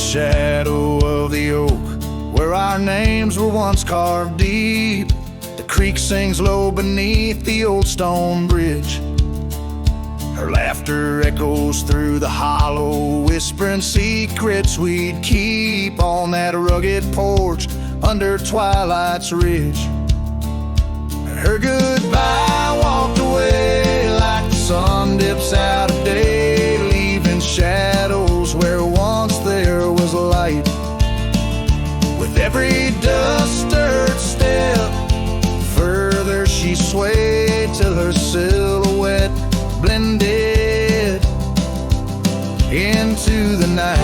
shadow of the oak, where our names were once carved deep, the creek sings low beneath the old stone bridge. Her laughter echoes through the hollow, whispering secrets we'd keep on that rugged porch under twilight's ridge. Her goodbye walked away like the sun dips out of day, leaving shadows where once there was light. With every dust-stirred step, further she swayed till her silhouette blended into the night.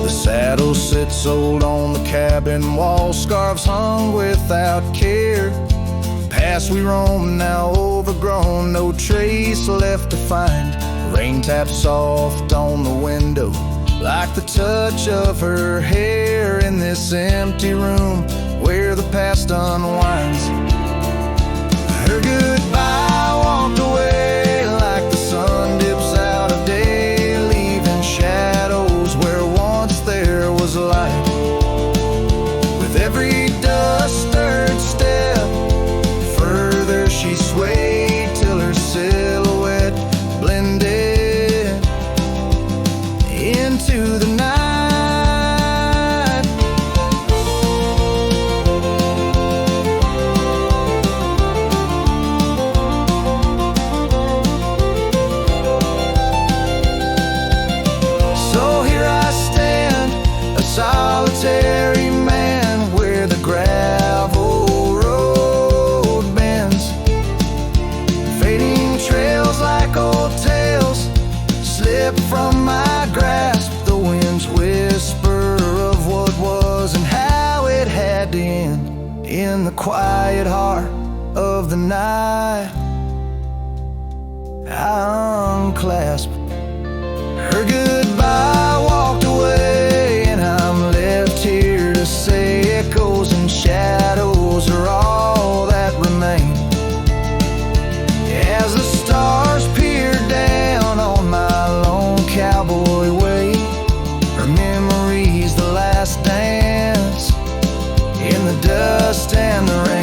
The saddle sits old on the cabin wall, scarves hung without care. Past we roam, now overgrown, no trace left to find. Rain taps soft on the window, like the touch of her hair in this empty room where the past unwinds. Her goodbye walked away like the sun dips out of day, leaving shadows where once there was light. With every dust-stirred step, further she swayed till her silhouette blended into the night. So here I stand, a solitary man, where the gravel road bends, fading trails like old tales slip from my grasp. The wind's whisper of what was and how it had to end in the quiet heart of the night. I unclasp her goodbye, walked away, and I'm left here to say echoes and shadows are all that remain. As the stars peer down on my lone cowboy way, her memory's the last dance in the dust and the rain.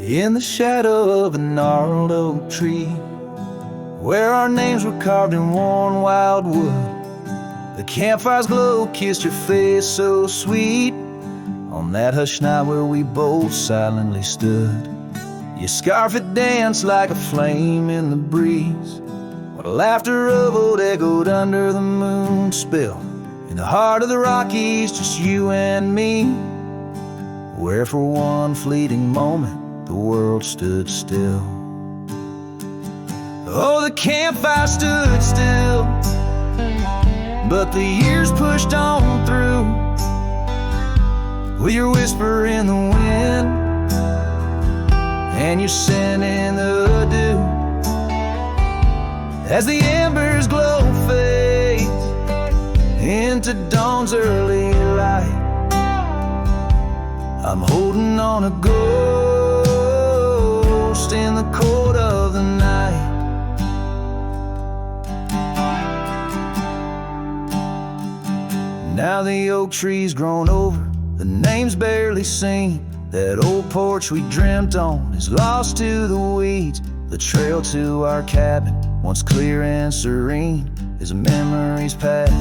In the shadow of a gnarled oak tree, where our names were carved in worn wild wood, the campfire's glow kissed your face so sweet on that hushed night where we both silently stood. Your scarf had danced like a flame in the breeze, while the laughter of old echoed under the moon spell. In the heart of the Rockies, just you and me, where for one fleeting moment the world stood still. Oh, the campfire stood still, but the years pushed on through, with your whisper in the wind and your scent in the dew. As the embers glow fades into dawn's early light, I'm holding on a ghost in the cold of the night. Now the oak tree's grown over, the name's barely seen. That old porch we dreamt on is lost to the weeds. The trail to our cabin, once clear and serene, is a memory's path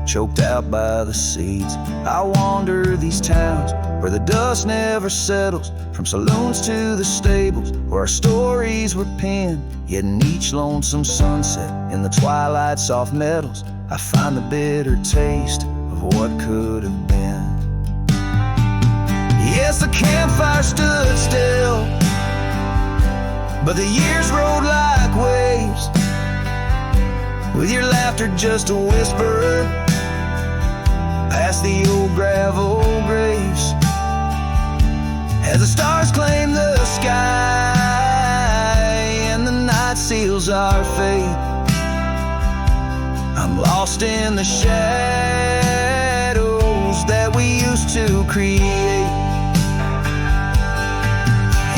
choked out by the seeds. I wander these towns where the dust never settles, from saloons to the stables where our stories were penned. Yet in each lonesome sunset, in the twilight's soft metals, I find the bitter taste of what could have been. Yes, the campfire stood still, but the years rode like waves, with your laughter just a whisper past the old gravel graves. As the stars claim the sky and the night seals our fate, I'm lost in the shadows that we used to create.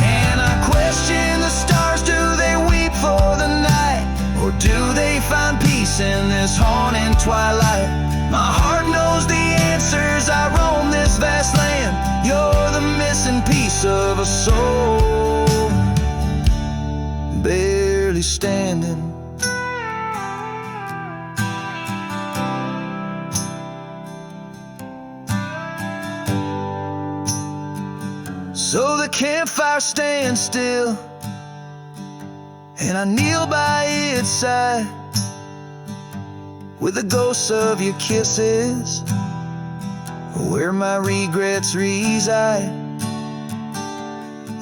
And I question the stars, do they weep for the night, or do they find peace in this haunting twilight? My heart knows the answers, I roam this vast land. You're the missing piece of a soul, barely standing. So the campfire stands still, and I kneel by its side, with the ghosts of your kisses where my regrets reside.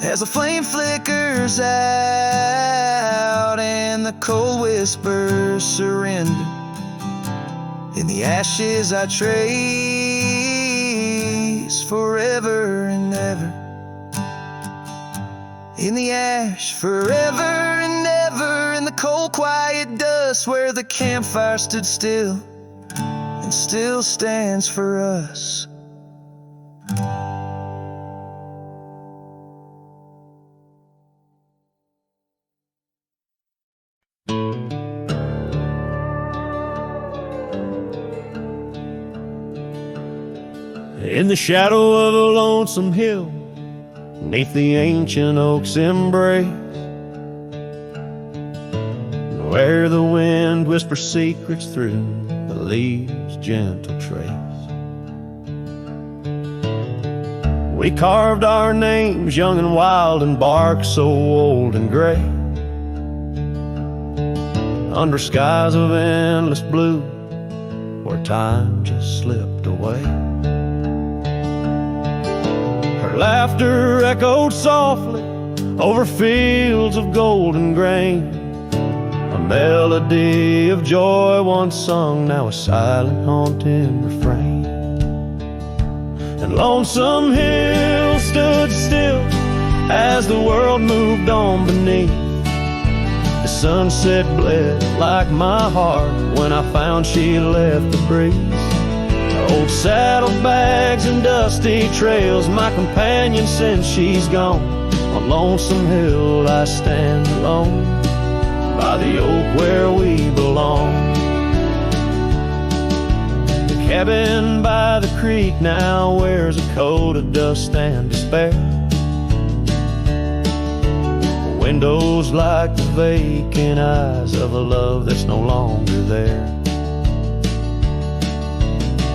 As the flame flickers out and the cold whispers surrender, in the ashes I trace forever and ever. In the ash forever and ever, in the cold quiet dust where the campfire stood still and still stands for us. In the shadow of a lonesome hill, 'neath the ancient oak's embrace, where the wind whispers secrets through the leaves' gentle trace, we carved our names young and wild in bark so old and gray, under skies of endless blue where time just slipped away. Her laughter echoed softly over fields of golden grain, a melody of joy once sung, now a silent haunting refrain. And Lonesome Hill stood still as the world moved on beneath. The sunset bled like my heart when I found she left the breeze. Old saddlebags and dusty trails, my companion since she's gone. On Lonesome Hill I stand alone, by the oak where we belong. The cabin by the creek now wears a coat of dust and despair. The windows like the vacant eyes of a love that's no longer there.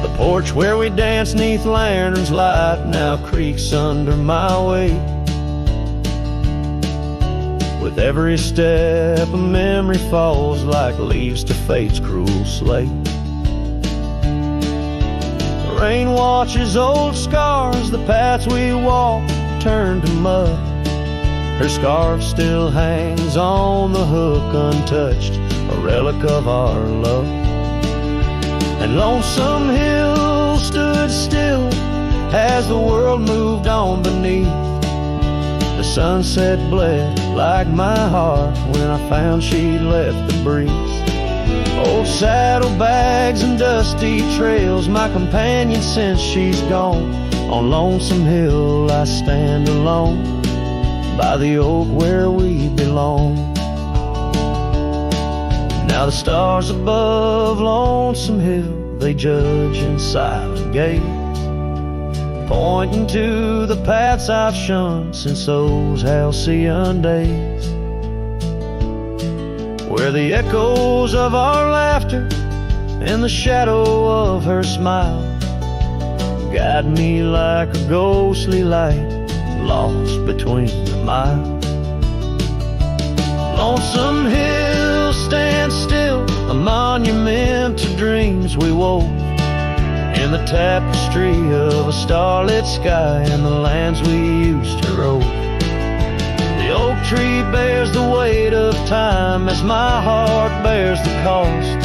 The porch where we danced 'neath lanterns light now creaks under my weight. With every step a memory falls like leaves to fate's cruel slate. The rain washes old scars, the paths we walk turn to mud. Her scarf still hangs on the hook untouched, a relic of our love. And Lonesome Hill stood still as the world moved on beneath. The sunset bled like my heart when I found she left the breeze. Old saddlebags and dusty trails, my companion since she's gone. On Lonesome Hill I stand alone, by the oak where we belong. Now the stars above Lonesome Hill, they judge in silent gaze, pointing to the paths I've shunned since those halcyon days, where the echoes of our laughter and the shadow of her smile guide me like a ghostly light lost between the miles. Lonesome Hill stands still, a monument to dreams we wove, in the tapestry of a starlit sky and the lands we used to rove. The oak tree bears the weight of time as my heart bears the cost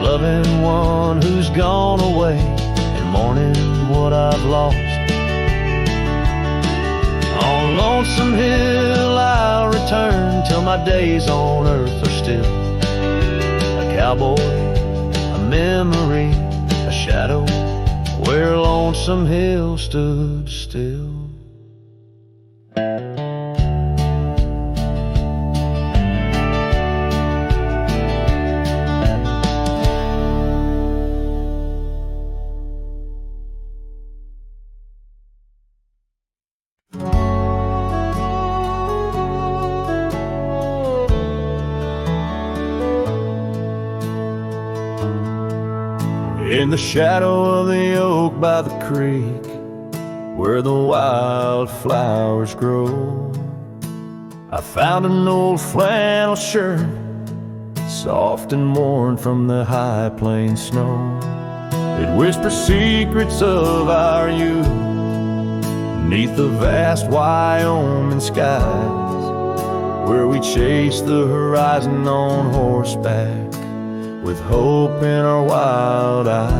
loving one who's gone away and mourning what I've lost. On Lonesome Hill I'll return till my days on earth are still a cowboy, a memory, a shadow where Lonesome Hill stood still. In the shadow of the oak by the creek, where the wildflowers grow, I found an old flannel shirt, soft and worn from the high plains snow. It whispers secrets of our youth, 'neath the vast Wyoming skies, where we chase the horizon on horseback, with hope in our wild eyes.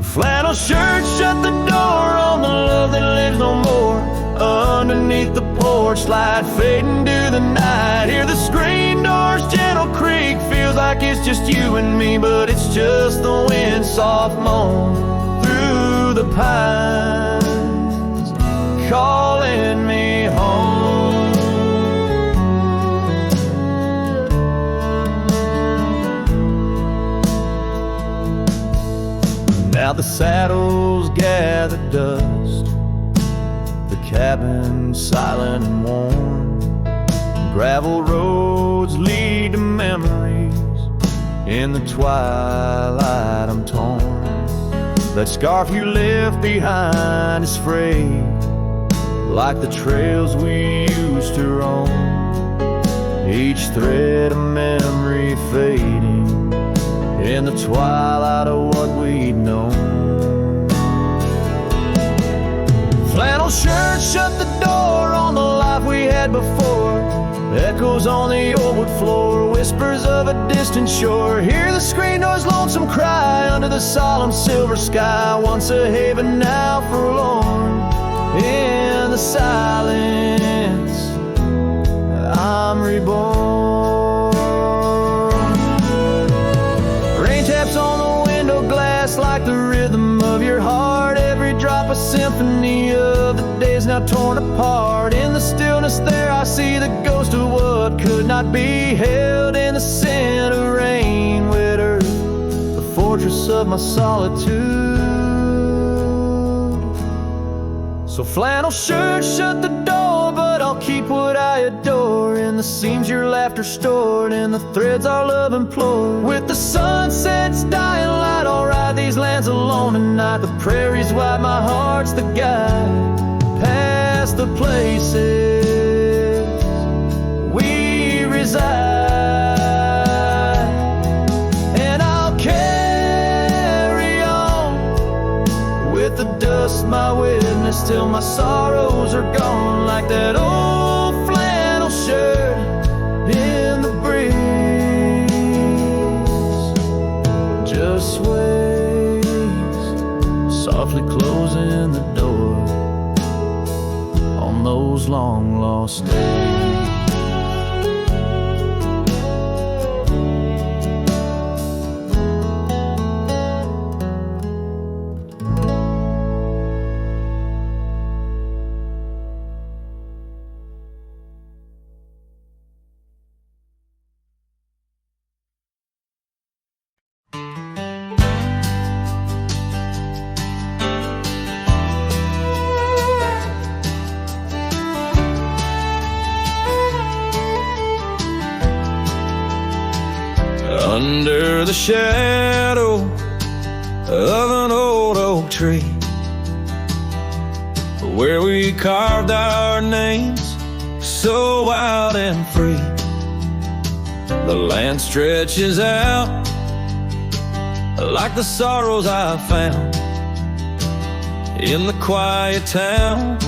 Flannel shirt shut the door on the love that lives no more. Underneath the porch light fading to the night, hear the screen door's gentle creak. Feels like it's just you and me, but it's just the wind soft moan through the pines, calling me home. Now the saddles gather dust, the cabin silent and warm. Gravel roads lead to memories, in the twilight I'm torn. That scarf you left behind is frayed, like the trails we used to roam. Each thread a memory fading, in the twilight of what we'd known. Flannel shirt shut the door on the life we had before. Echoes on the old wood floor, whispers of a distant shore. Hear the screen door's lonesome cry under the solemn silver sky. Once a haven, now forlorn. In the silence, I'm reborn. Rain taps on the window glass like the rhythm of your heart. Every drop a symphony of the days now torn apart. In the stillness there I see the ghost of what could not be held. In the scent of rain, wet earth, the fortress of my solitude. So flannel shirt shut the door, but I'll keep what I adore. In the seams your laughter stored, in the threads our love implored. With the sunset's dying light, I'll ride these lands alone tonight. The prairies wide, my heart's the guide, past the places we reside. And I'll carry on with the dust my witness till my sorrows are gone. Like that old flannel shirt in the breeze, just sways, softly closing the door on those long lost days. Under the shadow of an old oak tree, where we carved our names so wild and free, the land stretches out like the sorrows I found in the quiet towns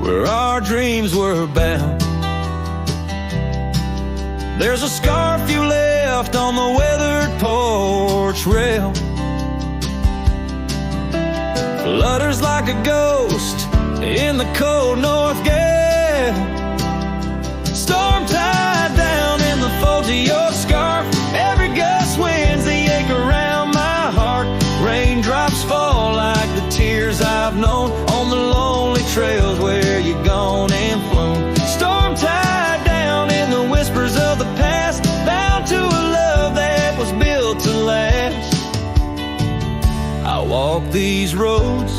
where our dreams were bound. There's a scarf you left on the weathered porch rail, flutters like a ghost in the cold north gale. Storm tied down in the folds of your scarf, every gust winds the ache around my heart. Raindrops fall like the tears I've known on the lonely trails where you've gone and flown. Storm tied down in the whispers of the past, bound to a love that was built to last. I walk these roads,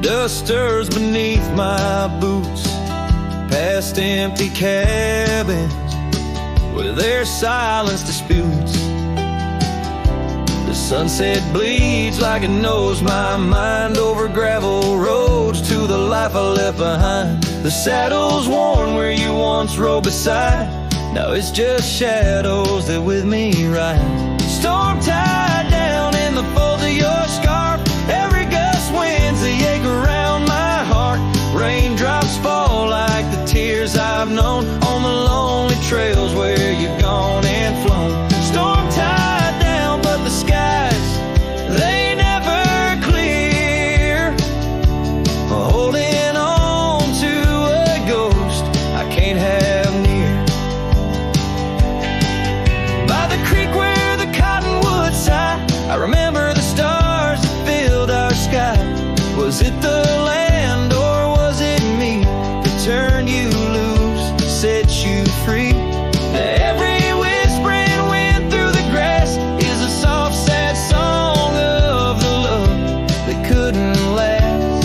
dust stirs beneath my boots, past empty cabins with their silence disputes. The sunset bleeds like it knows my mind over gravel roads to the life I left behind. The saddle's worn where you once rode beside, now it's just shadows that with me ride. Storm tied down in the folds of your scarf, every gust winds the ache around my heart. Raindrops fall like the tears I've known on the lonely trails where you've gone and flown. Storm tied down, but the skies, they never clear. Holding on to a ghost I can't have near. By the creek where the cottonwoods sigh, I remember the stars that filled our sky. Was it the land or was it me that turned you loose, set you free? Every whispering wind through the grass is a soft, sad song of the love that couldn't last.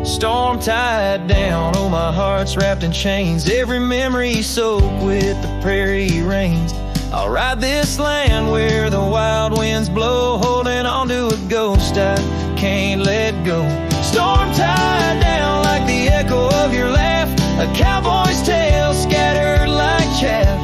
Storm tied down, oh my heart's wrapped in chains, every memory soaked with the prairie rains. I'll ride this land where the wild winds blow, holding on to a ghost I can't let go. Storm tied down like the echo of your laugh, a cowboy's tale scattered like chaff.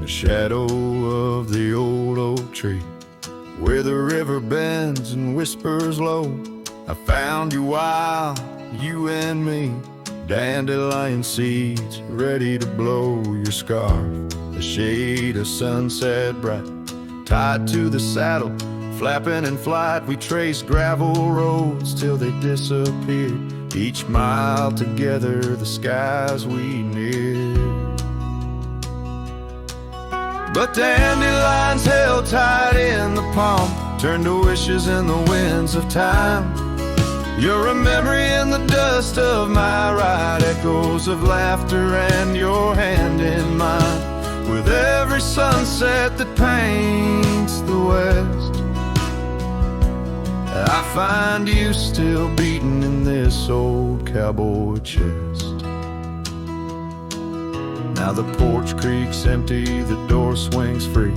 Shadow of the old oak tree, where the river bends and whispers low, I found you wild, you and me, dandelion seeds ready to blow. Your scarf, a shade of sunset bright, tied to the saddle, flapping in flight. We traced gravel roads till they disappeared, each mile together the skies we neared. But dandelions held tight in the palm turned to wishes in the winds of time. You're a memory in the dust of my ride, echoes of laughter and your hand in mine. With every sunset that paints the west, I find you still beating in this old cowboy chest. Now the porch creaks empty, the door swings free,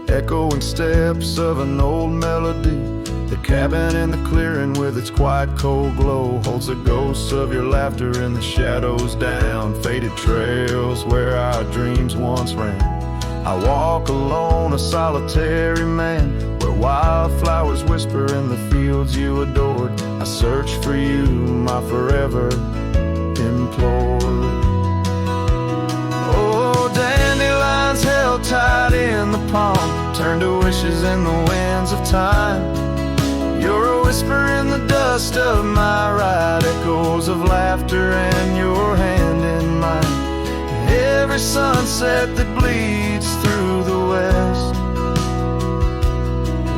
echoing steps of an old melody. The cabin in the clearing with its quiet cold glow holds the ghosts of your laughter in the shadows down faded trails where our dreams once ran. I walk alone, a solitary man, where wildflowers whisper in the fields you adored. I search for you, my forever implored. Oh, dandelions held tight in the palm turn to wishes in the winds of time. You're a whisper in the dust of my ride, echoes of laughter and your hand in mine. Every sunset that bleeds through the west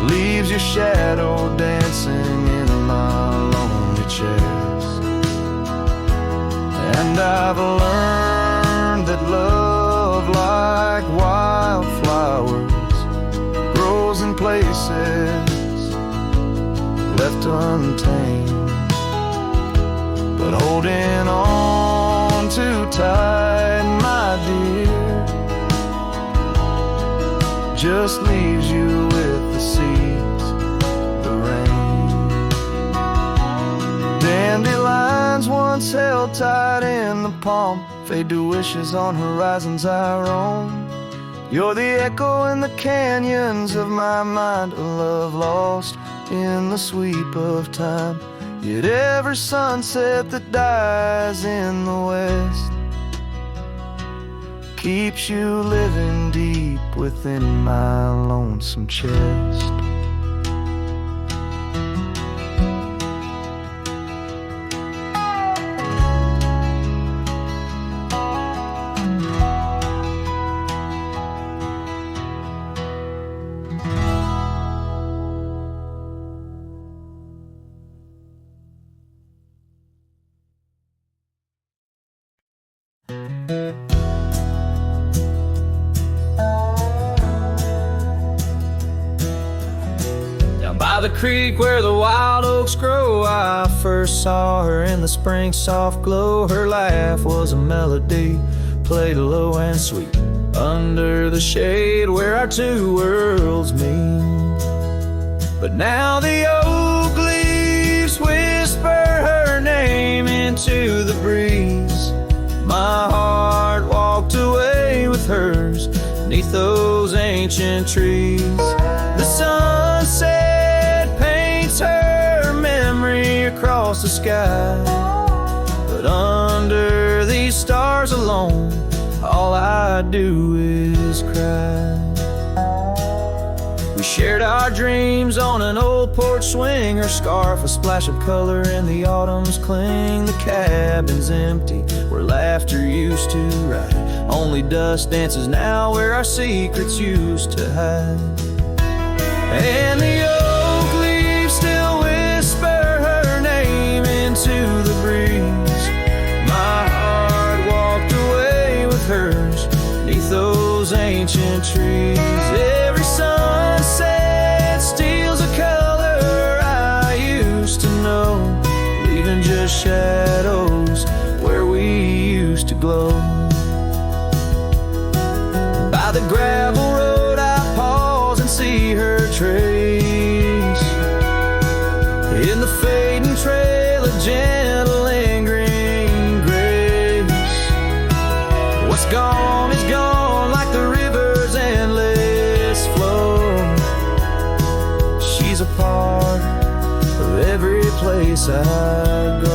leaves your shadow dancing in my lonely chest. And I've learned that love, like wildflowers, grows in places left untamed. but holding on too tight, my dear, just leaves you with the seas, the rain. Dandelions once held tight in the palm fade to wishes on horizons I roam. You're the echo in the canyons of my mind, a love lost in the sweep of time. Yet every sunset that dies in the west keeps you living deep within my lonesome chest. By the creek where the wild oaks grow, I first saw her in the spring soft glow. Her laugh was a melody, played low and sweet, under the shade where our two worlds meet. But now the oak leaves whisper her name into the breeze. My heart walked away with hers beneath those ancient trees. The sunset her memory across the sky, but under these stars alone, all I do is cry. We shared our dreams on an old porch swing, her scarf a splash of color in the autumn's cling. The cabin's empty where laughter used to ride, only dust dances now where our secrets used to hide. And the oak leaves still whisper her name into the breeze. My heart walked away with hers beneath those ancient trees. Every sunset steals a color I used to know, leaving just shadows where we used to glow. By the gravel road I pause and see her trace, in the fading trail of gentle lingering grace. What's gone is gone like the river's endless flow. She's a part of every place I go.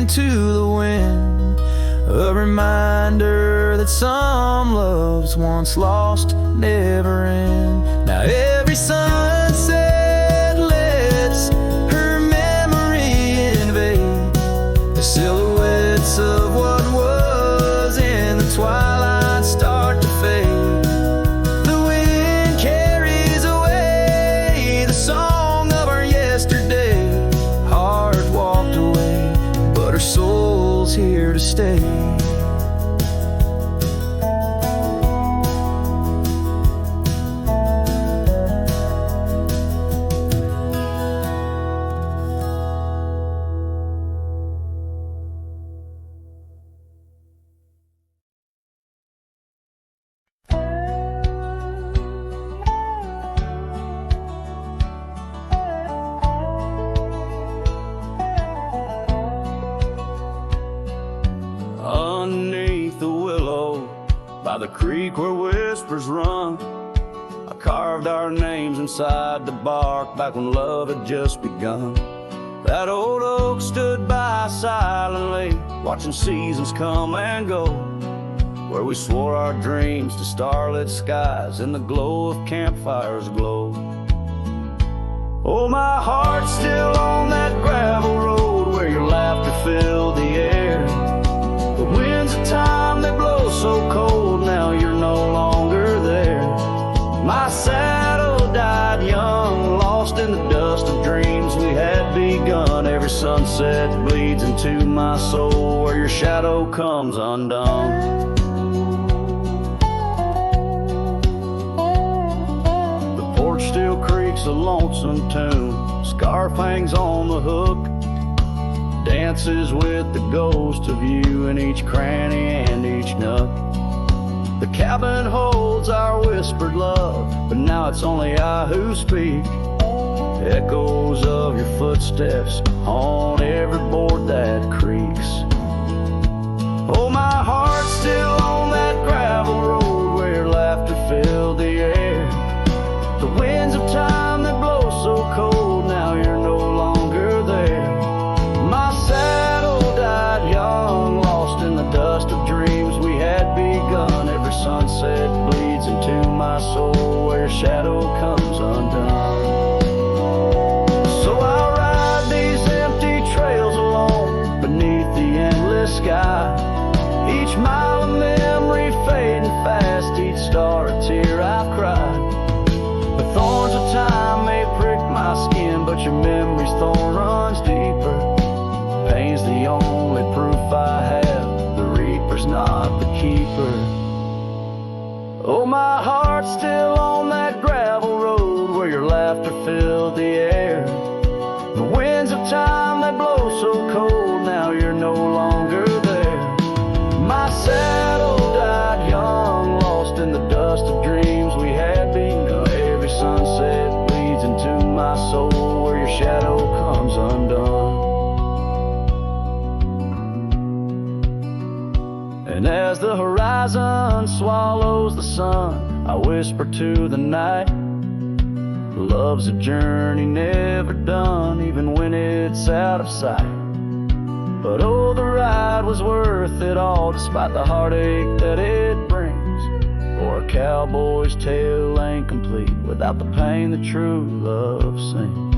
To the wind, a reminder that some loves once lost never end. Now every sunset lets her memory invade the silhouettes of what was in the twilight start to fade. The wind carries away the song of our yesterday. Heart walked away, but her soul's here to stay. Underneath the willow, by the creek where whispers run, I carved our names inside the bark back when love had just begun. That old oak stood by silently, watching seasons come and go, where we swore our dreams to starlit skies in the glow of campfire's glow. Oh, my heart's still on that gravel road where your laughter filled the air. The winds of time, they blow so cold, now you're no longer there. My saddle died young, Every sunset bleeds into my soul where your shadow comes undone. The porch still creaks a lonesome tune. Scarf hangs on the hook, dances with the ghost of you in each cranny and each nook. The cabin holds our whispered love, but now it's only I who speak. Echoes of your footsteps on every board that creaks. Oh, my heart's still on that gravel road where your laughter filled the air. The winds of time that blow so cold, now you're no longer there. My saddle died young, lost in the dust of dreams we had begun. Every sunset bleeds into my soul where your shadow comes undone. So I ride these empty trails alone beneath the endless sky. Each mile of memory fading fast, each star a tear I've cried. The thorns of time may prick my skin, but your memory's thorn runs deeper. Pain's the only proof I have, the reaper's not the keeper. Oh, my heart's still on that gravel road where your laughter filled the air. The winds of time that blow so cold, now you're no longer there. My saddle died young, lost in the dust of dreams we had begun. Every sunset bleeds into my soul where your shadow comes undone. And as the horizon swallows the sun, I whisper to the night, love's a journey never done, even when it's out of sight. But oh, the ride was worth it all, despite the heartache that it brings. For a cowboy's tale ain't complete without the pain that true love sings.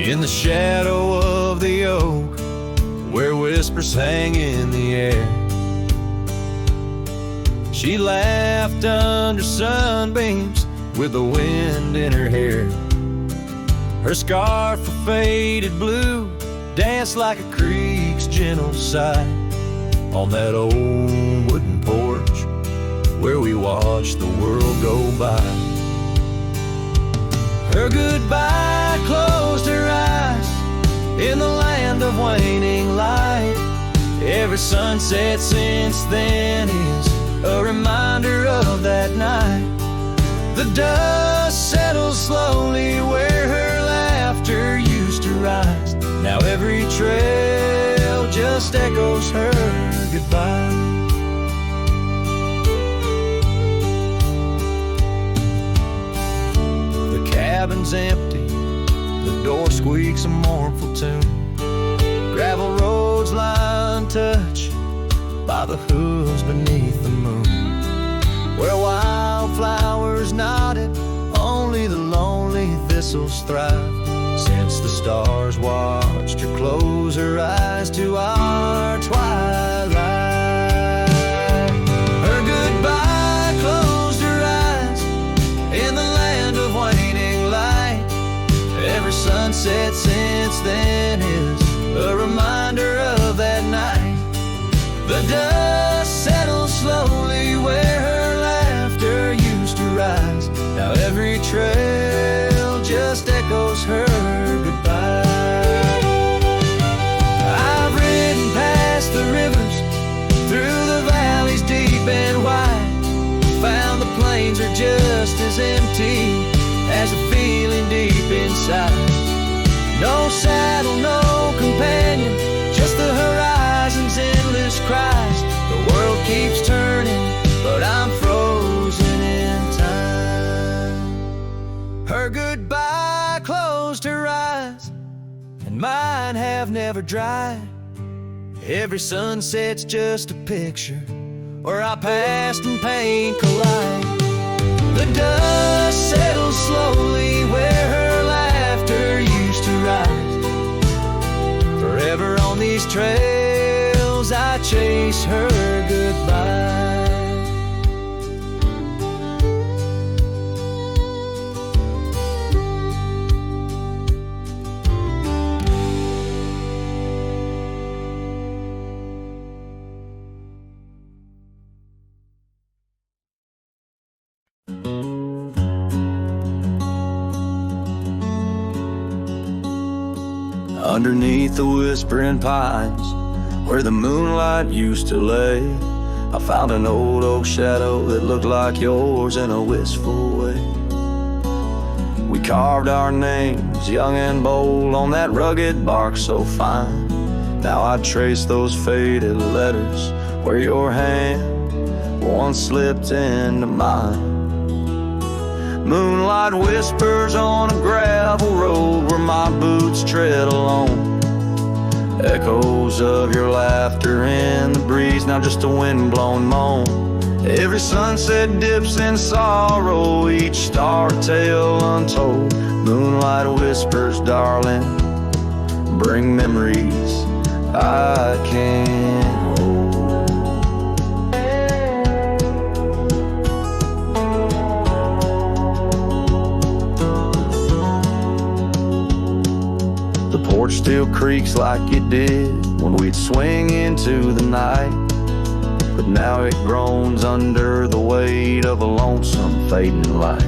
In the shadow of the oak, where whispers hang in the air, she laughed under sunbeams with the wind in her hair. Her scarf of faded blue danced like a creek's gentle sigh on that old wooden porch where we watched the world go by. Her goodbye closed her eyes in the land of waning light. Every sunset since then is a reminder of that night. The dust settles slowly where her laughter used to rise. Now every trail just echoes her goodbye. Cabin's empty, the door squeaks a mournful tune. Gravel roads lie untouched by the hooves beneath the moon. Where wildflowers nodded, only the lonely thistles thrive. Since the stars watched her close her eyes to our twilight. Her goodbye closed her eyes in the land of waning light. Every sunset since then is a reminder of that night. The dust settles slowly where her laughter used to rise. Now every trail just echoes her goodbye. I've ridden past the rivers, through the valleys deep and wide, found the plains are just as empty as a feeling deep inside. No saddle, no companion, just the horizon's endless cries. The world keeps turning, but I'm frozen in time. Her goodbye closed her eyes, and mine have never dried. Every sunset's just a picture where our past and pain collide. The dust settles slowly where her laughter used to rise. Forever on these trails I chase her goodbye. Underneath the whispering pines, where the moonlight used to lay, I found an old oak shadow that looked like yours in a wistful way. We carved our names, young and bold, on that rugged bark so fine. Now I trace those faded letters where your hand once slipped into mine. Moonlight whispers on a gravel road where my boots tread alone. Echoes of your laughter in the breeze, now just a wind-blown moan. Every sunset dips in sorrow, each star tale untold. Moonlight whispers, darling, bring memories I can't hold. The porch still creaks like it did when we'd swing into the night, but now it groans under the weight of a lonesome fading light.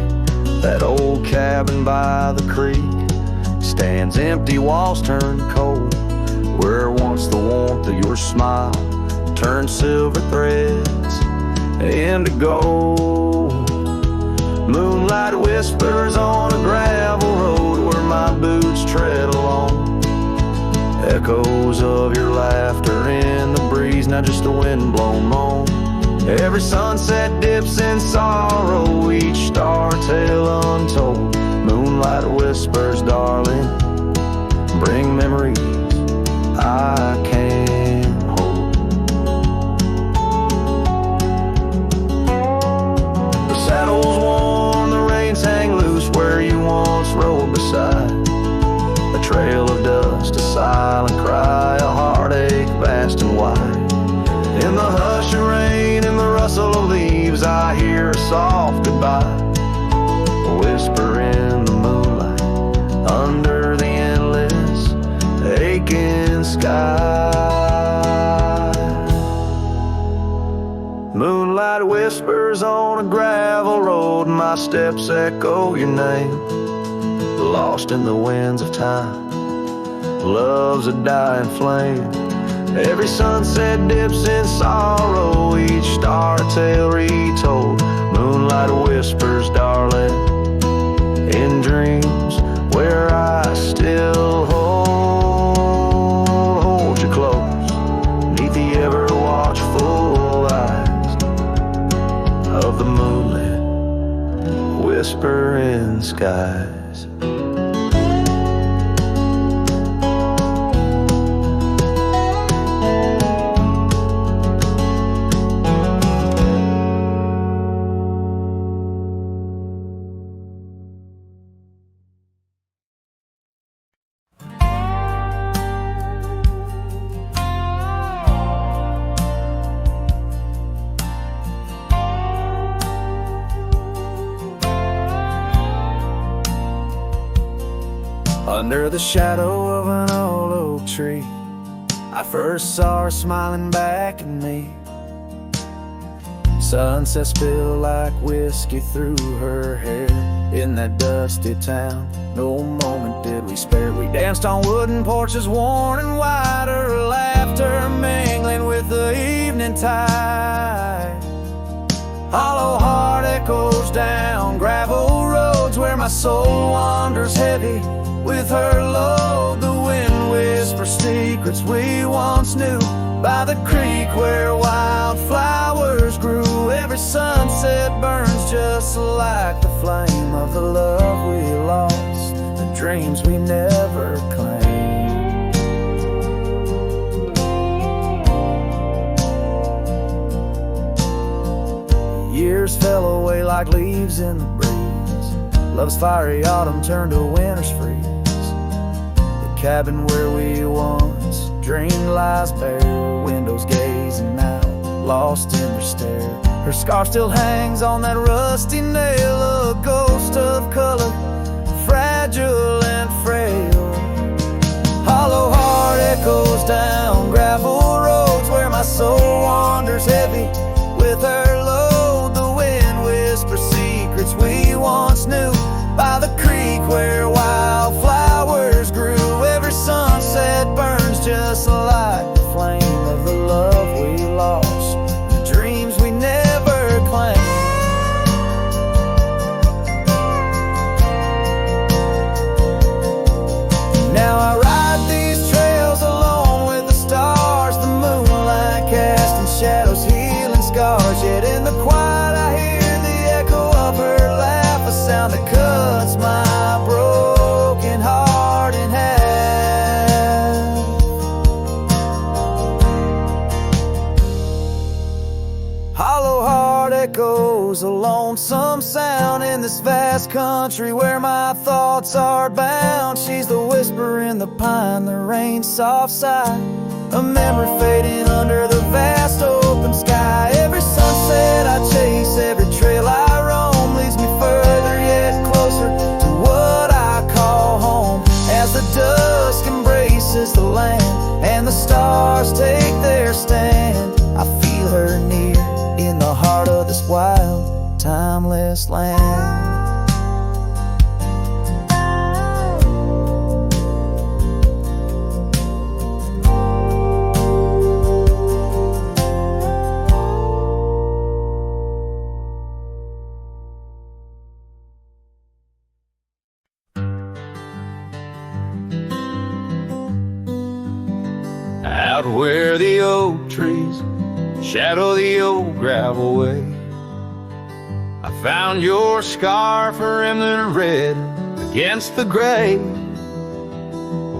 That old cabin by the creek stands empty, walls turn cold, where once the warmth of your smile turned silver threads into gold. Moonlight whispers on a gravel road where my boots tread along. Echoes of your laughter in the breeze, now just a wind-blown moan. Every sunset dips in sorrow, each star tale untold. Moonlight whispers, darling, bring memories I can't hold. The saddle's worn, the reins hang loose where you once rode beside. A trail of dust, a silent cry, a heartache vast and wide. In the hush of rain, in the rustle of leaves, I hear a soft goodbye. A whisper in the moonlight, under the endless aching sky. Moonlight whispers on a gravel road, my steps echo your name. Lost in the winds of time, love's a dying flame. Every sunset dips in sorrow, each star tale retold. Moonlight whispers, darling, in dreams where I still hold you close, neath the ever watchful eyes of the moonlit whispering skies. Under the shadow of an old oak tree, I first saw her smiling back at me. Sunset spilled like whiskey through her hair. In that dusty town, no moment did we spare. We danced on wooden porches worn and wide, her laughter mingling with the evening tide. Hollow heart echoes down gravel roads where my soul wanders heavy with her load. The wind whispers secrets we once knew by the creek where wildflowers grew. Every sunset burns just like the flame of the love we lost, the dreams we never claimed. years fell away like leaves in the breeze. Love's fiery autumn turned to winter's freeze. The cabin where we once dreamed lies bare, windows gazing out, lost in their stare. Her scarf still hangs on that rusty nail, a ghost of color, fragile and frail. Hollow heart echoes down gravel roads where my soul wanders heavy with her load. The wind whispers secrets we once knew by the creek where wildflowers grew. Every sunset burns just like the flame of the love we lost, the dreams we never claimed. Now I ride these trails alone with the stars, the moonlight casting shadows, healing scars. Yet in the quiet I hear the echo of her laugh, a sound that cuts my broken heart in half. Hollow heart echoes a lonesome sound in this vast country where my thoughts are bound. She's the whisper in the pine, the rain's soft sigh, a memory fading under the vast open sky. Every sunset I chase, every trail I roam leads me further yet closer to what I call home. As the dusk embraces the land and the stars take their stand, I feel her near in the heart of this wild, timeless land. Out where the oak trees shadow the old gravel way, I found your scarf, a remnant of red against the gray.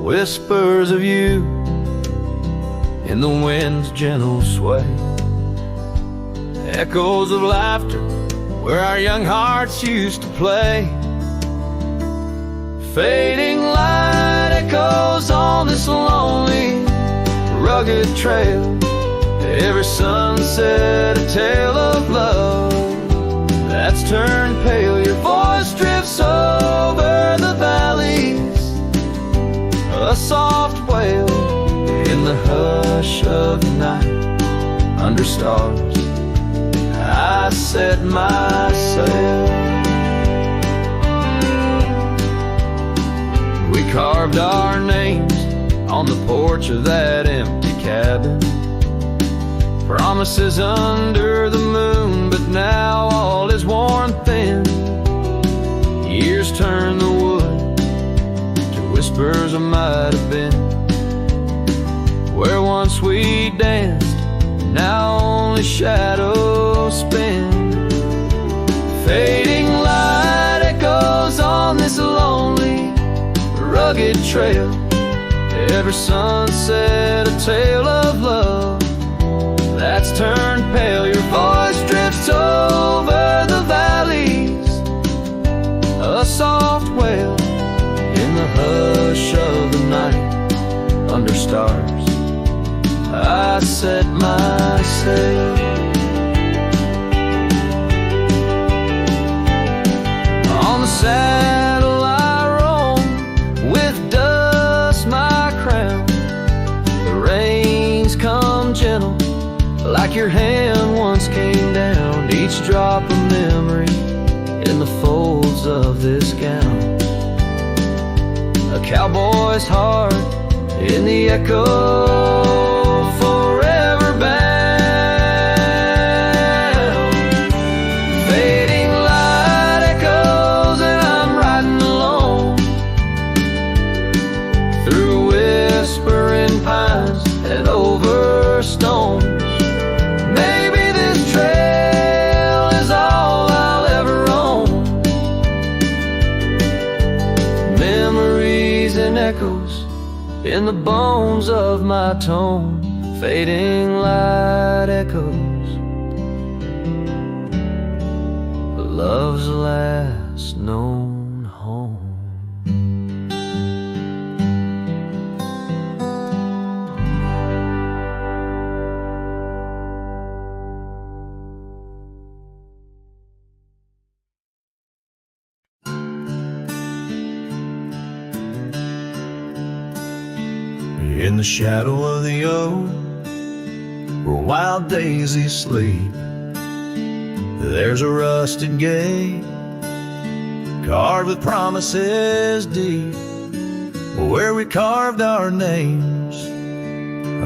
Whispers of you in the wind's gentle sway, echoes of laughter where our young hearts used to play. Fading light echoes on this lonely, rugged trail. Every sunset a tale of love that's turned pale. Your voice drifts over the valleys, a soft wail in the hush of the night. Under stars I set my sail. We carved our names on the porch of that empty cabin, promises under the moon, but now all is worn thin. Years turn the wood to whispers of might have been. Where once we danced, now only shadows spin. Fading light echoes on this lonely, rugged trail. Every sunset a tale of love that's turned pale. Your voice drifts over the valleys, a soft wail in the hush of the night. Under stars I set my sail. On the saddle I roam, with dust my crown. The rains come gentle like your hand once came down. Each drop a memory in the folds of this gown. A cowboy's heart in the echo, forever bound. Fading light echoes and I'm riding alone through whispering pines and over stones. Maybe this trail is all I'll ever own. Memories and echoes in the bones of my tone. Fading light echoes love's last known home. In the shadow of the oak, where wild daisies sleep, there's a rusted gate carved with promises deep, where we carved our names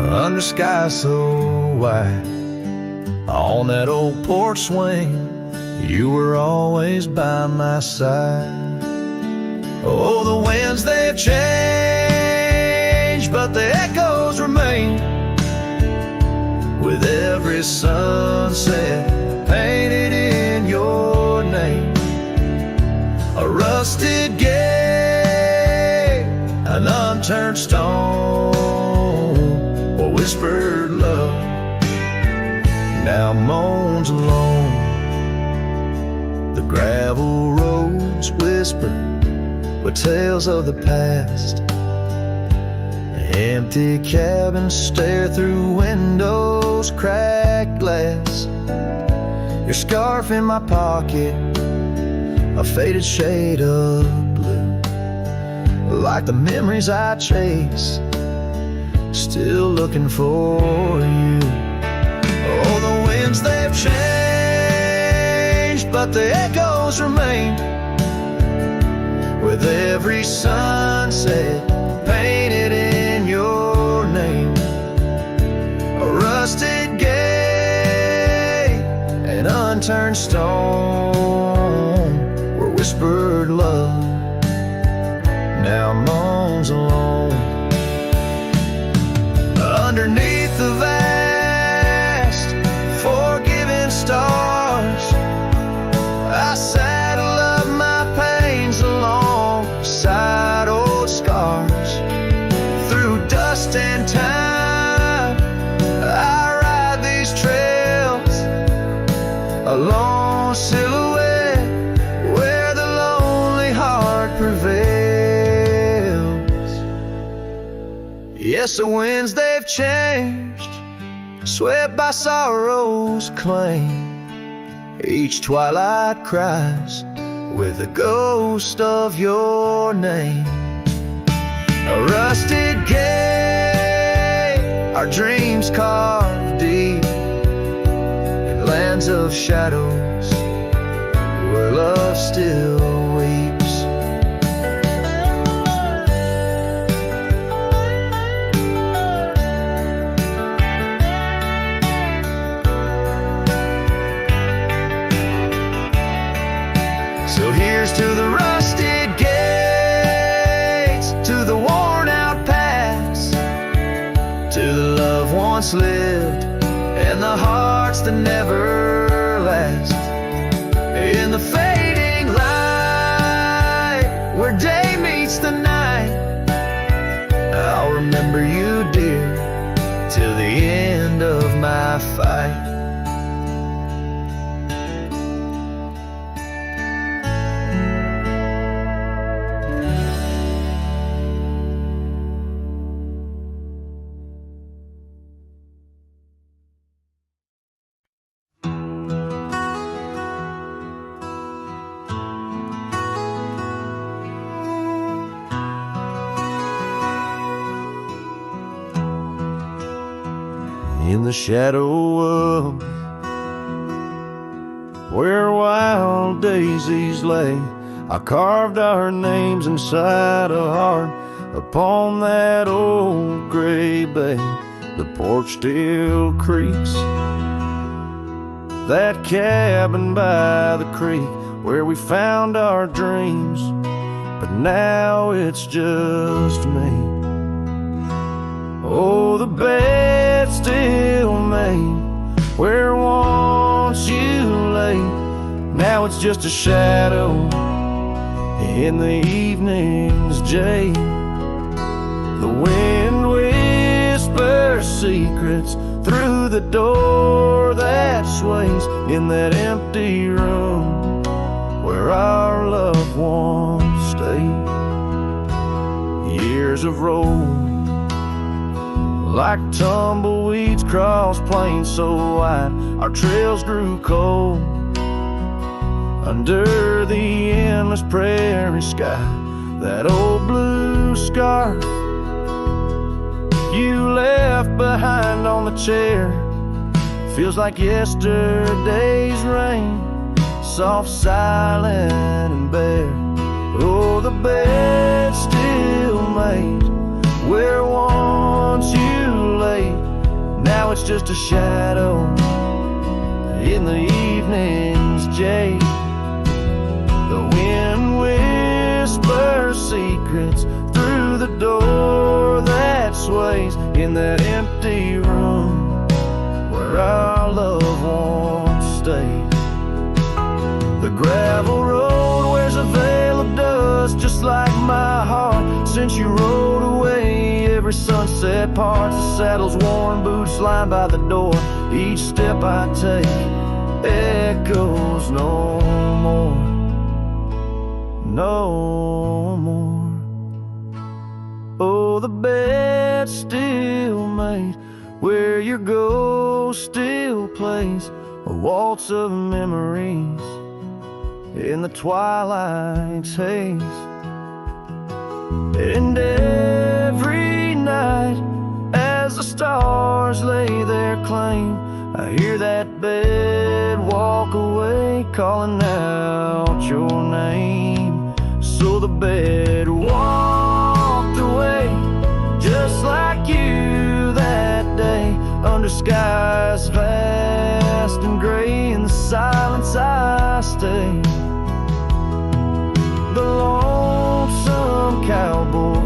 under sky so white. On that old porch swing, you were always by my side. Oh, the winds they've changed, but the echoes remain. With every sunset painted in your name, a rusted gate, an unturned stone, a whispered love now moans alone. The gravel roads whisper with tales of the past. Empty cabins stare through windows, cracked glass. Your scarf in my pocket, a faded shade of blue, like the memories I chase, still looking for you. Oh, the winds they've changed, but the echoes remain. With every sunset painted in your name, a rusted gate, an unturned stone, where whispered love now moans alone. Underneath the vast, forgiving stars, I saddle up my pains alongside old scars. Through dust and time, I ride these trails, a lone silhouette where the lonely heart prevails. Yes, the winds they've changed, swept by sorrow's claim. Each twilight cries with the ghost of your name. A rusted gate, our dreams carved deep in lands of shadows where love still weeps. So here's to the rusted gates, to the worn out paths, to the love once lived and the hearts that never last. In the fading light, where day meets the night, I'll remember you, dear, till the end of my fight. In the shadow of where wild daisies lay, I carved our names inside a heart upon that old gray bay. The porch still creaks, that cabin by the creek where we found our dreams, but now it's just me. Oh, the bed still made where once you lay, now it's just a shadow in the evening's jade. The wind whispers secrets through the door that sways in that empty room where our loved ones stay. Years of road like tumbleweeds cross plains so wide, our trails grew cold under the endless prairie sky. That old blue scarf you left behind on the chair feels like yesterday's rain, soft, silent, and bare. Oh, the bed's still made where once you lay. Now it's just a shadow in the evening's jade. The wind whispers secrets through the door that sways in that empty room where our loved ones stayed. The gravel road wears a veil of dust just like my heart since you rode away. Every sunset parts, the saddle's worn, boots lined by the door. Each step I take echoes no more, no more. Oh, the bed's still made where your ghost still plays a waltz of memories in the twilight's haze. And every night as the stars lay their claim, I hear that bed walk away calling out your name. So the bed walked away just like you that day, under skies vast and gray. In the silence I stay, the lonesome cowboy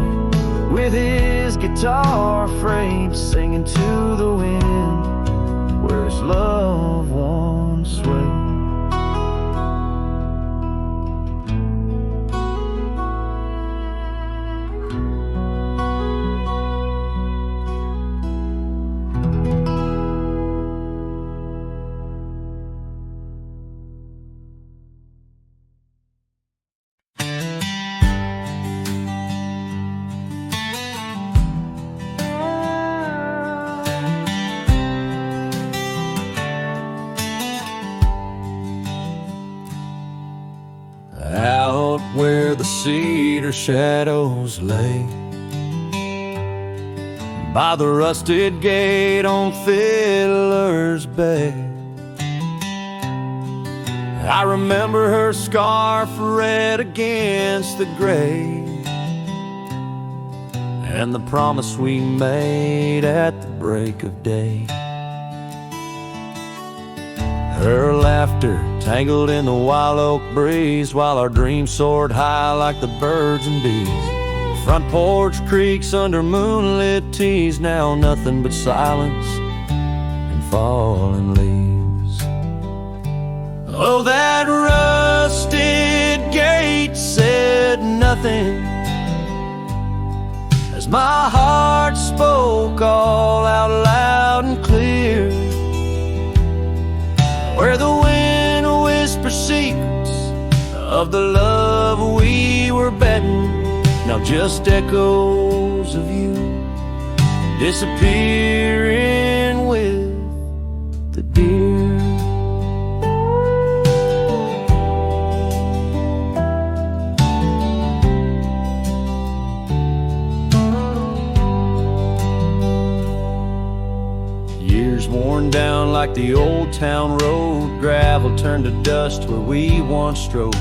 with his guitar frayed, singing to the wind where his loved ones sway. Out where the cedar shadows lay, by the rusted gate on Fiddler's Bay, I remember her scarf red against the gray, and the promise we made at the break of day. Her laughter tangled in the wild oak breeze, while our dreams soared high like the birds and bees. Front porch creaks under moonlit teas, now nothing but silence and falling leaves. Oh, that rusted gate said nothing as my heart spoke all out loud and clear, where the wind whispers secrets of the love we were betting. Now just echoes of you disappearing with the deer. Years worn down like the old town road, gravel turned to dust where we once strode.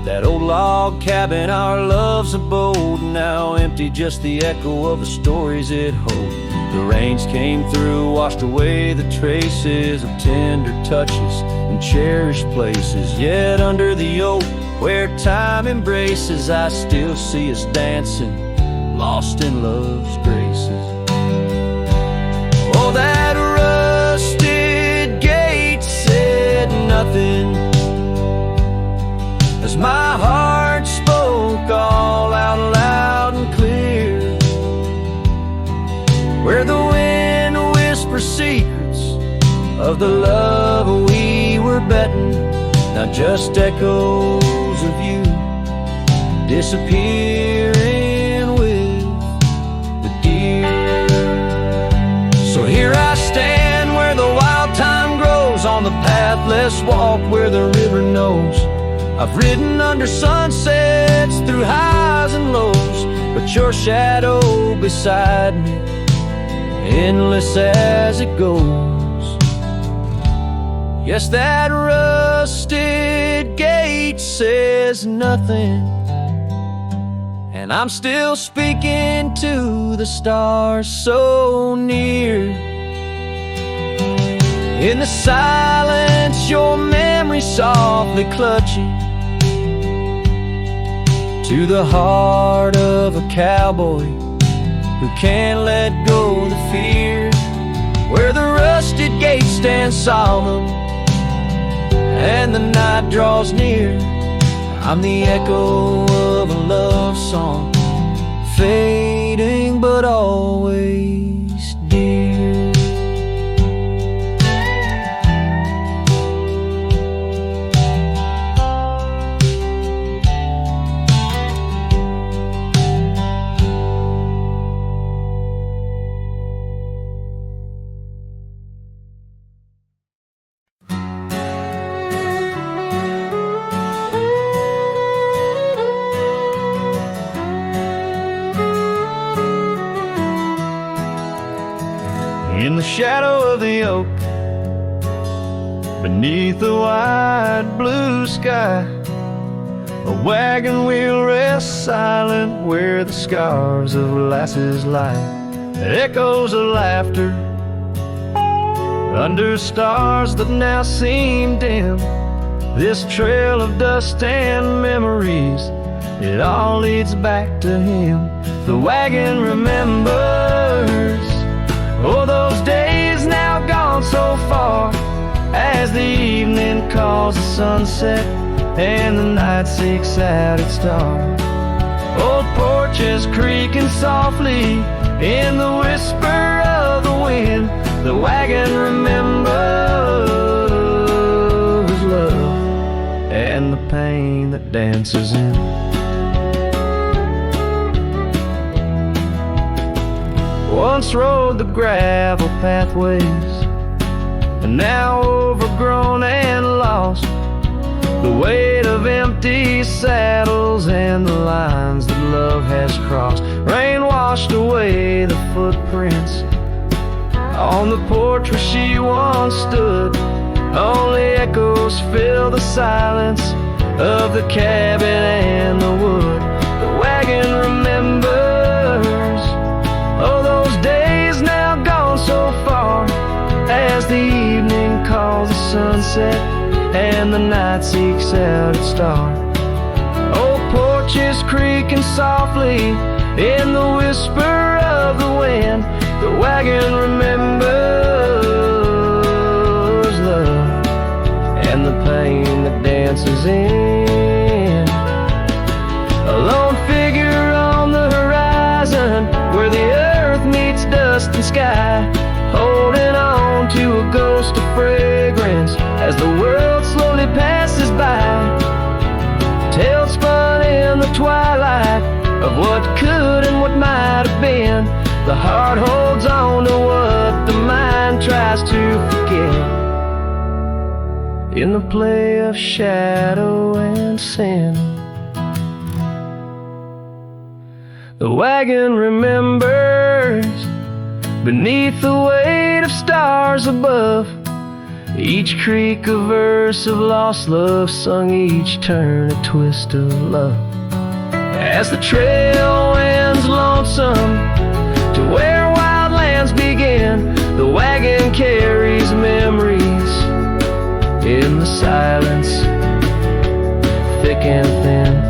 That old log cabin, our love's abode, now empty, just the echo of the stories it holds. The rains came through, washed away the traces of tender touches and cherished places. Yet under the oak, where time embraces, I still see us dancing, lost in love's graces. Oh, that rusted gate said nothing as my heart spoke all out loud and clear, where the wind whispers secrets of the love we were betting. Now not just echoes of you disappearing with the deer. So here I stand where the wild thyme grows, on the pathless walk where the river knows. I've ridden under sunsets through highs and lows, but your shadow beside me, endless as it goes. Yes, that rusted gate says nothing, and I'm still speaking to the stars so near. In the silence, your memory softly clutching to the heart of a cowboy who can't let go of the fear. Where the rusted gate stands solemn and the night draws near, I'm the echo of a love song, fading but always dear. In the shadow of the oak, beneath the wide blue sky, a wagon wheel rests silent where the scars of lasses lie. Echoes of laughter under stars that now seem dim. This trail of dust and memories, it all leads back to him. The wagon remembers, oh, those days now gone so far, as the evening calls the sunset and the night seeks out its star. Old porches creaking softly in the whisper of the wind. The wagon remembers love and the pain that dances in. Once rode the gravel pathways, and now overgrown and lost. The weight of empty saddles and the lines that love has crossed. Rain washed away the footprints on the porch where she once stood. Only echoes fill the silence of the cabin and the wood. The wagon remembers, oh, those days now gone so far, as the evening calls the sunset and the night seeks out its star. Old porches creaking softly in the whisper of the wind. The wagon remembers love and the pain that dances in. A lone figure on the horizon where the earth meets dust and sky, holding on to a ghost of fragrance as the world slowly passes by. Tales spun in the twilight of what could and what might have been. The heart holds on to what the mind tries to forget. In the play of shadow and sin, the wagon remembers, beneath the weight of stars above, each creak a verse of lost love sung, each turn a twist of love. As the trail winds lonesome to where wildlands begin, the wagon carries memories in the silence, thick and thin.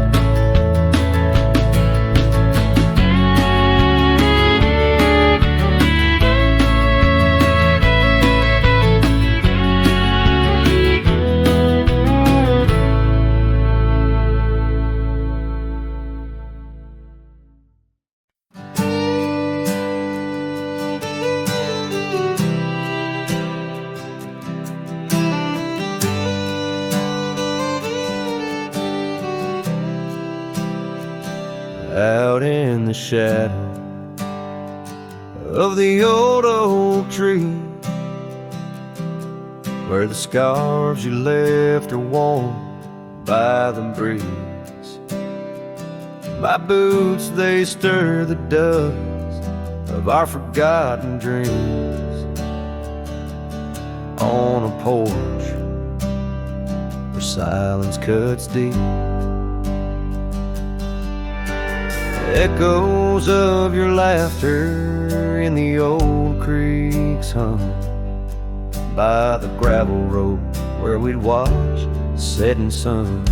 out in the shadow of the old oak tree, where the scarves you left are warm by the breeze. My boots, they stir the dust of our forgotten dreams. On a porch where silence cuts deep, echoes of your laughter in the old creeks hum by the gravel road where we'd watch the setting sun.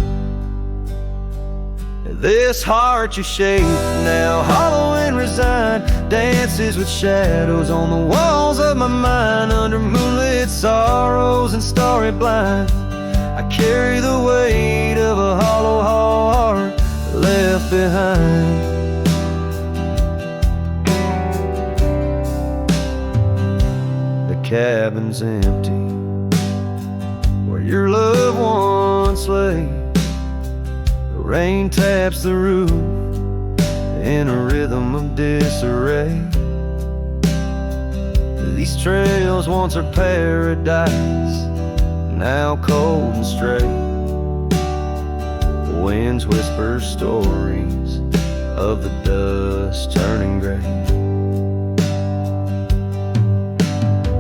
This heart you shape now, hollow and resigned, dances with shadows on the walls of my mind. Under moonlit sorrows and starry blinds, I carry the weight of a hollow heart left behind. The cabin's empty where your loved ones lay. Rain taps the roof in a rhythm of disarray. These trails once are paradise, now cold and straight. The winds whisper stories of the dust turning gray.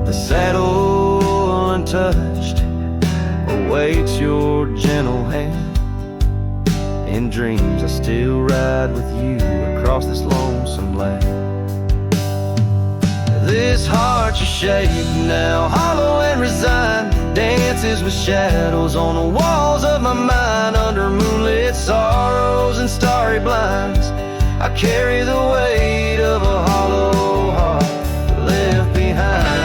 The saddle untouched awaits your gentle hand. In dreams I still ride with you across this lonesome land. This heart you shape now, hollow and resigned, dances with shadows on the walls of my mind. Under moonlit sorrows and starry blinds, I carry the weight of a hollow heart left behind.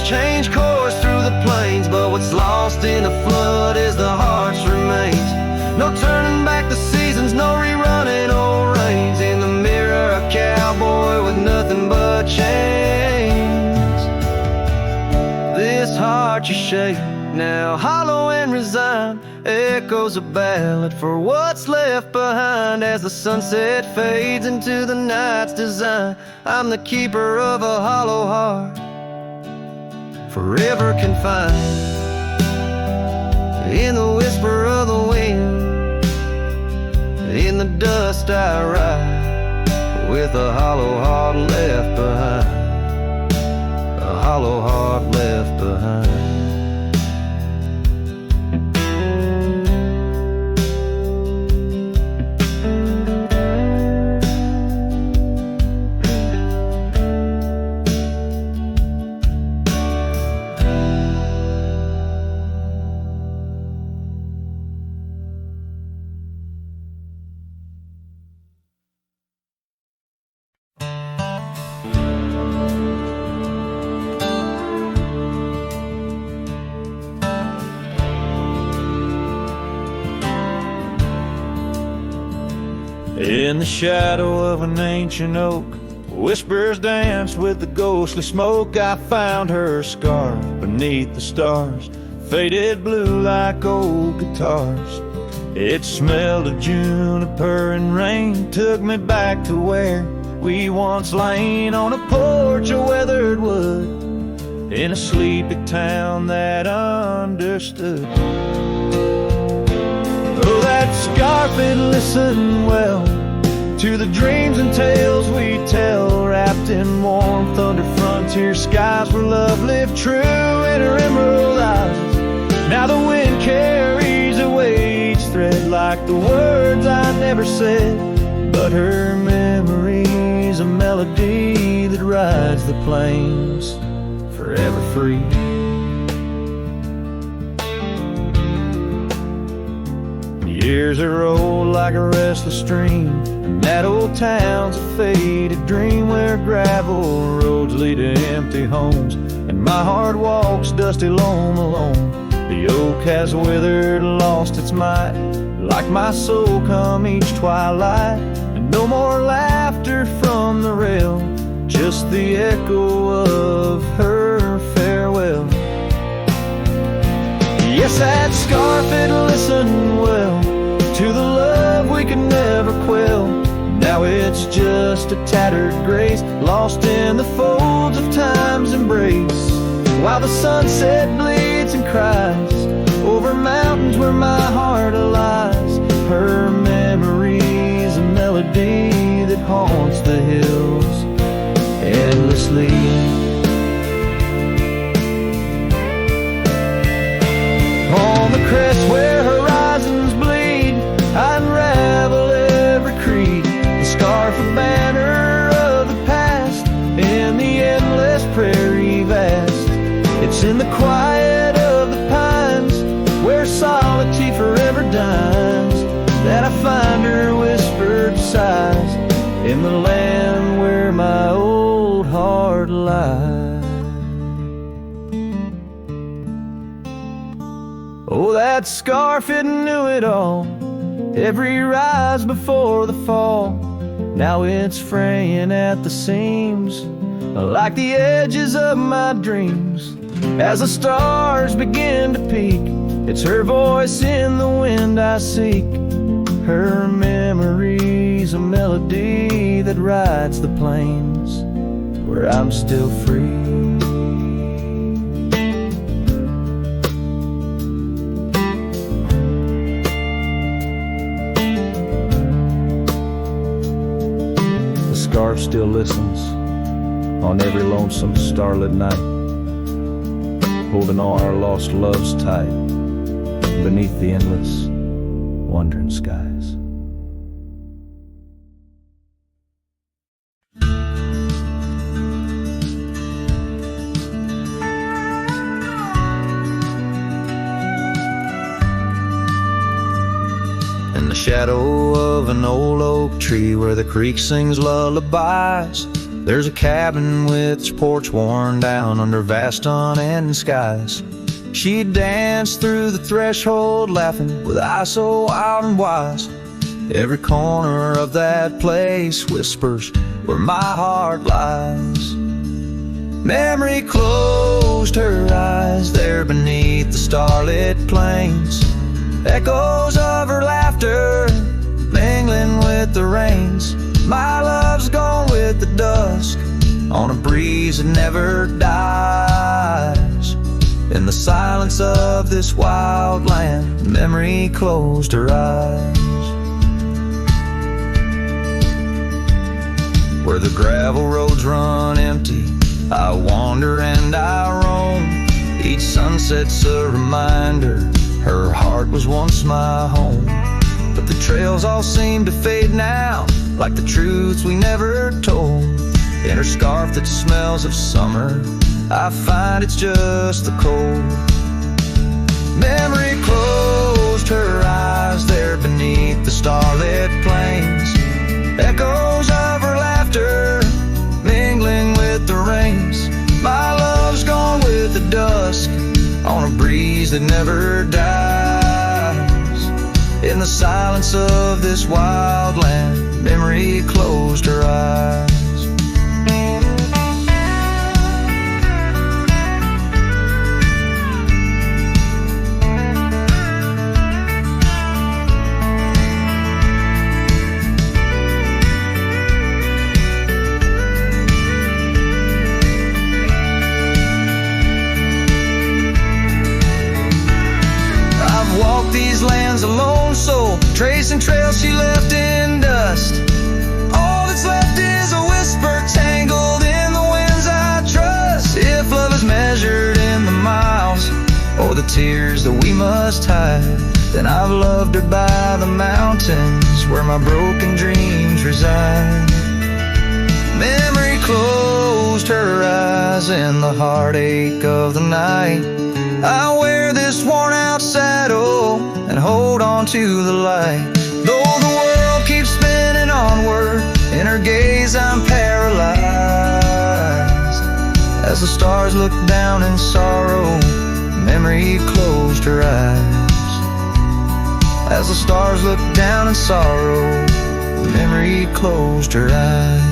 Change course through the plains, but what's lost in the flood is the heart's remains. No turning back the seasons, no rerunning old reins. In the mirror, a cowboy with nothing but chains. This heart you shape now, hollow and resigned, echoes a ballad for what's left behind. As the sunset fades into the night's design, I'm the keeper of a hollow heart, forever confined in the whisper of the wind. In the dust I ride with a hollow heart left behind, a hollow heart left behind. In the shadow of an ancient oak, whispers dance with the ghostly smoke. I found her scarf beneath the stars, faded blue like old guitars. It smelled of juniper and rain, took me back to where we once lain on a porch of weathered wood, in a sleepy town that understood. Oh, that scarf, it listened well to the dreams and tales we tell, wrapped in warmth under frontier skies where love lived true in her emerald eyes. Now the wind carries away each thread like the words I never said, but her memory's a melody that rides the plains forever free. Years are rolled like a restless stream, and that old town's a faded dream where gravel roads lead to empty homes, and my heart walks dusty lone alone. The oak has withered, lost its might, like my soul come each twilight, and No more laughter from the rail, just the echo of her farewell. Yes, that scarf, it listened well to the love we could never quell. Now it's just a tattered grace, lost in the folds of time's embrace. While the sunset bleeds and cries over mountains where my heart lies, her memory's a melody that haunts the hills endlessly. On the crest where horizons bleed, I unravel every creed, the scarf, a banner of the past in the endless prairie vast. It's in the quiet of the pines, where solitude forever dines, that I find her whispered sighs in the land where my old heart lies. Oh, that scarf, it knew it all, every rise before the fall. Now it's fraying at the seams, like the edges of my dreams. As the stars begin to peak, it's her voice in the wind I seek. Her memory's a melody that rides the plains where I'm still free. The scarf still listens on every lonesome starlit night, holding all our lost loves tight beneath the endless wandering skies. In the shadow of an old oak tree where the creek sings lullabies, there's a cabin with its porch worn down under vast unending skies. She danced through the threshold laughing with eyes so wild and wise. Every corner of that place whispers where my heart lies. Memory closed her eyes there beneath the starlit plains. Echoes of her laughter mingling with the rains. My love's gone with the dusk on a breeze that never dies. In the silence of this wild land, memory closed her eyes. Where the gravel roads run empty, I wander and I roam. Each sunset's a reminder her heart was once my home. But the trails all seem to fade now, like the truths we never told. In her scarf that smells of summer, I find it's just the cold. Memory closed her eyes there beneath the starlit plains. Echoes of her laughter mingling with the rains. My love's gone with the dusk on a breeze that never dies. In the silence of this wild land, memory closed her eyes. Walk these lands alone, soul, tracing trails she left in dust. All that's left is a whisper tangled in the winds I trust. If love is measured in the miles or the tears that we must hide, then I've loved her by the mountains where my broken dreams reside. Memory closed her eyes in the heartache of the night. I wear this worn out saddle and hold on to the light. Though the world keeps spinning onward, in her gaze I'm paralyzed. As the stars look down in sorrow, memory closed her eyes. As the stars look down in sorrow, Memory closed her eyes.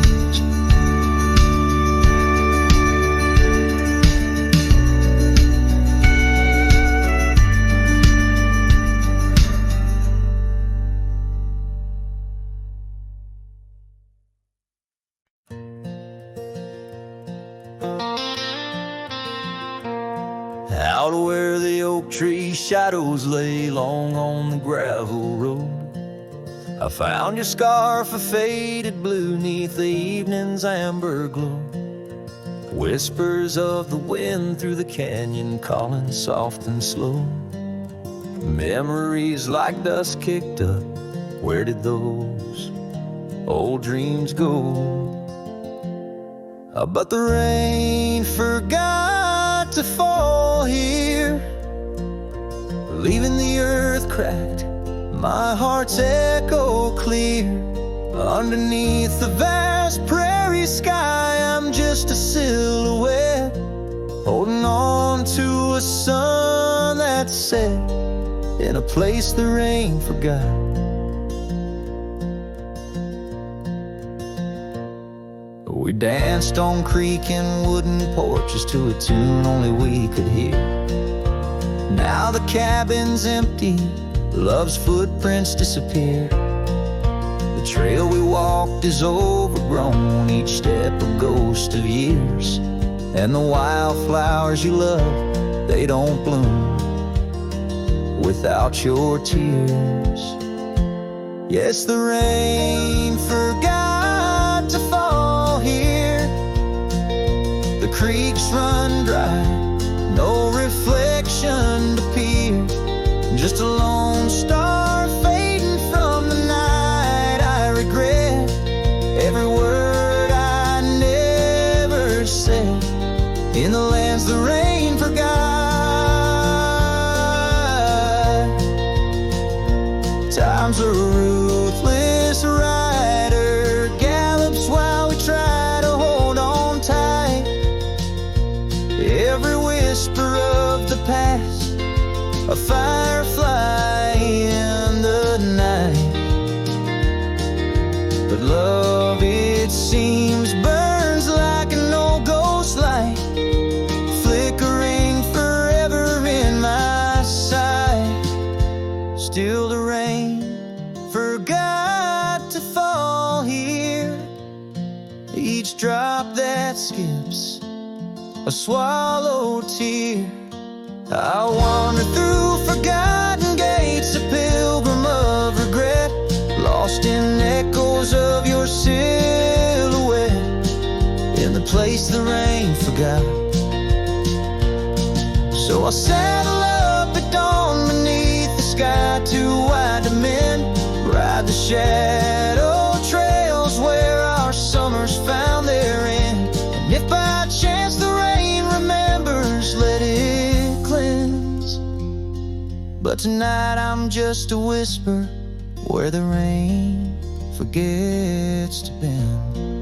Out where the oak tree shadows lay long on the gravel road, I found your scarf of faded blue neath the evening's amber glow. Whispers of the wind through the canyon calling soft and slow. Memories like dust kicked up, where did those old dreams go? But the rain forgot to fall here, leaving the earth cracked, my heart's echo clear. Underneath the vast prairie sky, I'm just a silhouette, holding on to a sun that set in a place the rain forgot. We danced on creaking wooden porches to a tune only we could hear. Now the cabin's empty, love's footprints disappear. The trail we walked is overgrown, each step a ghost of years. And the wildflowers you love, they don't bloom without your tears. Yes, the rain forgot to fall here. The creeks run dry, no reflection to peer. Just a lone star fading from the night. I regret every word I never said in the lands the rain forgot. Time's a ruthless rider, gallops while we try to hold on tight. Every whisper of the past, a firefly in the night. But love, it seems, burns like an old ghost light, flickering forever in my sight. Still the rain forgot to fall here. Each drop that skips a swallowed tear. I wander through forgotten gates, a pilgrim of regret, lost in echoes of your silhouette, in the place the rain forgot. So I'll saddle up at dawn beneath the sky too wide to mend, ride the shadow trails where our summers found their end. And if by chance the rain remembers, let it cleanse. But tonight I'm just a whisper where the rain forgets to bend.